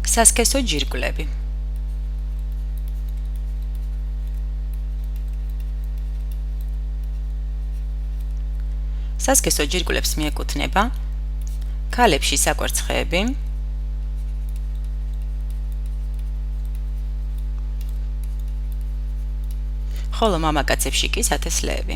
სასქესო ჯირკვლები. სასქესო ჯირკვლებს მიეკუთვნება ქალებში საკვერცხეები, ხოლო მამაკაცებში კი სათესლეები.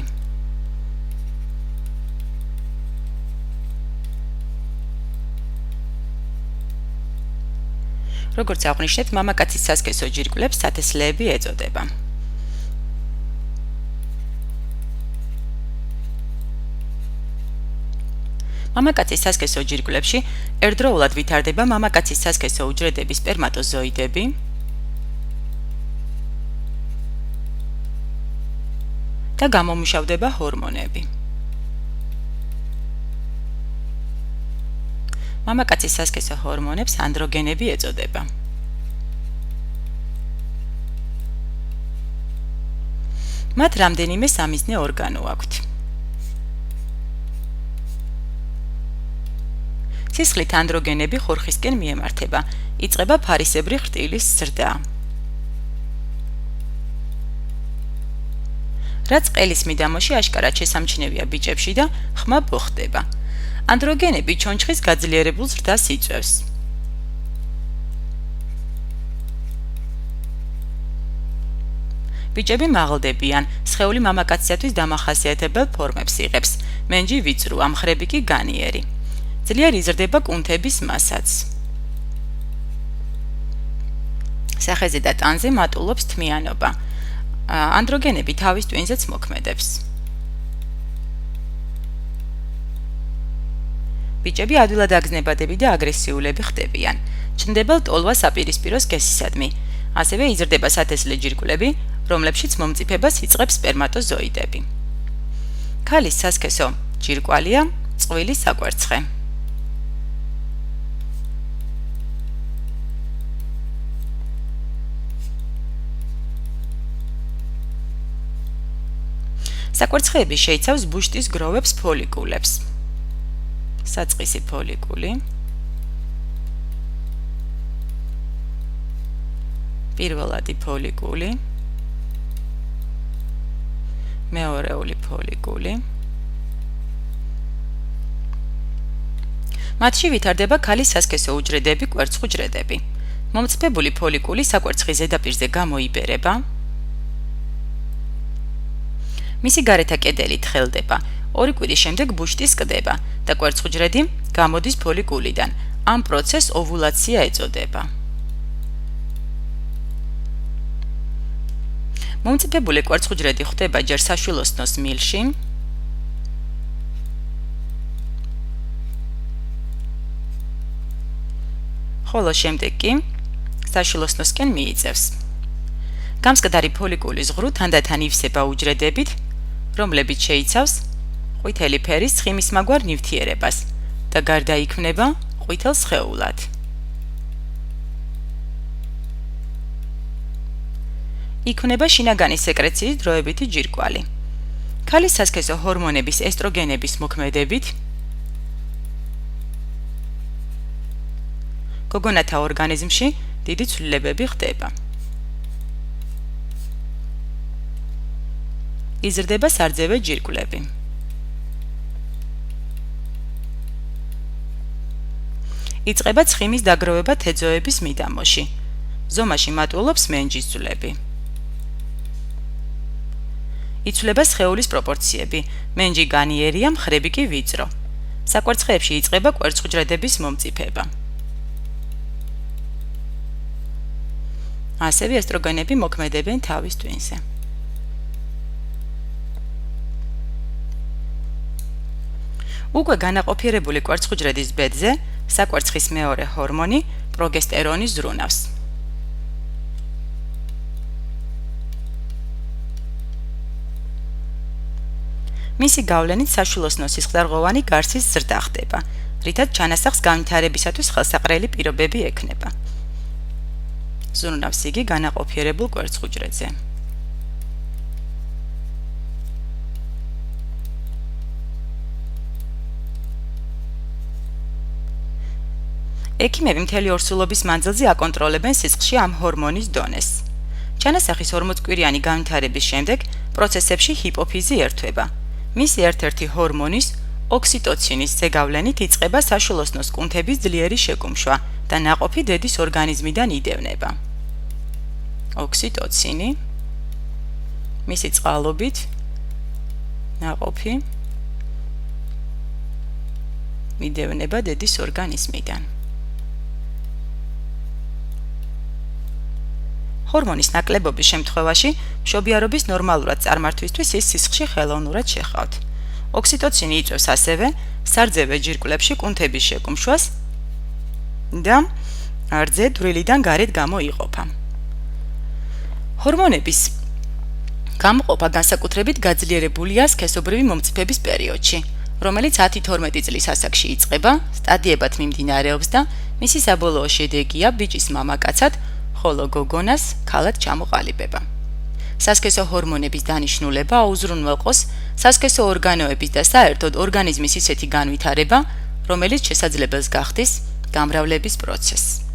როგორც აღვნიშნეთ, მამაკაცის სასქესო ჯირკვლებს სათესლეები ეწოდება. მამაკაცის სასქესო ჯირკვლებში ერთდროულად ვითარდება მამაკაცის სასქესო უჯრედების სპერმატოზოიდები და გამომუშავდება ჰორმონები. მამაკაცის სასქესო ჰორმონებს ანდროგენები ეწოდება. მათ რამდენიმე სამიზნე ორგანო აქვთ. სისხლით ანდროგენები ხორხისკენ მიემართება, იწყება ფარისებრი ხრტილის ზრდა. რაც ყელის მიდამოში აშკარად შესამჩნევია ბიჭებში და ხმად მოხდება. ანდროგენები ჩონჩხის გაძლიერებულ ზრდას იწვევს. ბიჭები მაღლდებიან, სხეული მამაკაცისათვის დამახასიათებელ ფორმებს იღებს, მენჯი ვიწრო, ამხრები კი განიერი. ძლიერ იზრდება კუნთების მასაც. სახეზე და ტანზე მატულობს თმიანობა. ანდროგენები თავის ტვინზეც მოქმედებს. ბიჭები ადვილად აგზნებადები და აგრესიულები ხდებიან. ჩნდება ლტოლვა საპირისპირო სქესისადმი. ასევე იზრდება სათესლე ჯირკვლები, რომლებშიც მომწიფებას იწყებს სპერმატოზოიდები. ქალის სასქესო ჯირკვალია წყვილი საკვერცხე. საკვერცხეები შეიცავს ბუშტის გროვებს ფოლიკულებს. საწყისი ფოლიკული, პირველადი ფოლიკული, მეორეული ფოლიკული. მათში ვითარდება ქალის სასქესო უჯრედები, კვერცხუჯრედები. მომწიფებული ფოლიკული საკვერცხის ზედაპირზე გამოიბერება. მისი გარეთა კედელი თხელდება. 2 კვირის შემდეგ ბუშტი სკდება და კვერცხუჯრედი გამოდის ფოლიკულიდან. ამ პროცესს ოვულაცია ეწოდება. მომწიფებული კვერცხუჯრედი ხვდება ჯერ საშვილოსნოს მილში, ხოლო შემდეგ კი საშვილოსნოსკენ მიიწევს. გამსკდარი ფოლიკულის ღრუ თანდათან ივსება უჯრედებით, რომლებიც შეიცავს ყვითელი ფერის ცხიმისმაგვარ ნივთიერებას და გარდაიქმნება ყვითელ სხეულად. იქმნება შინაგანი სეკრეციის დროებითი ჯირკვალი. ქალის სასქესო ჰორმონების ესტროგენების მოქმედებით გოგონათა ორგანიზმში დიდი ცვლილებები ხდება. იზრდება სარძევე ჯირკვლები. იწყება ცხიმის დაგროვება თეძოების მიდამოში. ზომაში მატულობს მენჯის ძვლები. იცვლება სხეულის პროპორციები. მენჯი განიერია, მხრები კი ვიწრო. საკვერცხეებში იწყება კვერცხუჯრედების მომწიფება. ასევე ესტროგენები მოქმედებენ თავის ტვინზე. უკვე განაყოფიერებული კვერცხუჯრედის ბედზე საკვერცხის მეორე ჰორმონი პროგესტერონი ზრუნავს. მისი გავლენით საშვილოსნო სისხლდარღვოვანი გარსის ზრდა ხდება, რითაც ჩანასახს განვითარებისათვის ხელსაყრელი პირობები ექნება. ზრუნავს იგი განაყოფიერებულ კვერცხუჯრედზე. ექიმები მთელი ორსულობის მანძილზე აკონტროლებენ სისხლში ამ ჰორმონის დონეს. ჩანასახის 40-კვირიანი განვითარების შემდეგ პროცესებში ჰიპოფიზი ერთვება. მისი ერთ-ერთი ჰორმონის ოქსიტოცინის ზეგავლენით იწყება საშვილოსნოს კუნთების ძლიერი შეკუმშვა და ნაყოფი დედის ორგანიზმიდან იდევნება. ოქსიტოცინი მისი წყალობით ნაყოფი მიდევნება დედის ორგანიზმიდან. ჰორმონის ნაკლებობის შემთხვევაში მშობიარობის ნორმალურად წარმართვისთვის ის სისხლში ხელოვნურად შეჰყავთ. ოქსიტოცინი იწვევს ასევე სარძევე ჯირკვლებში კუნთების შეკუმშვას და რძე დვრილიდან გარეთ გამოიყოფა. ჰორმონების გამოყოფა განსაკუთრებით გაძლიერებულია სქესობრივი მომწიფების პერიოდში, რომელიც 10-12 წლის ასაკში იწყება, სტადიებად მიმდინარეობს და მისი საბოლოო შედეგია ბიჭის მამაკაცად, ხოლო გოგონას ქალად ჩამოყალიბება. სასქესო ჰორმონების დანიშნულება აუზრუნველყოს სასქესო ორგანოების და საერთოდ ორგანიზმის ისეთი განვითარება, რომელიც შესაძლებელს გახდის გამრავლების პროცესს.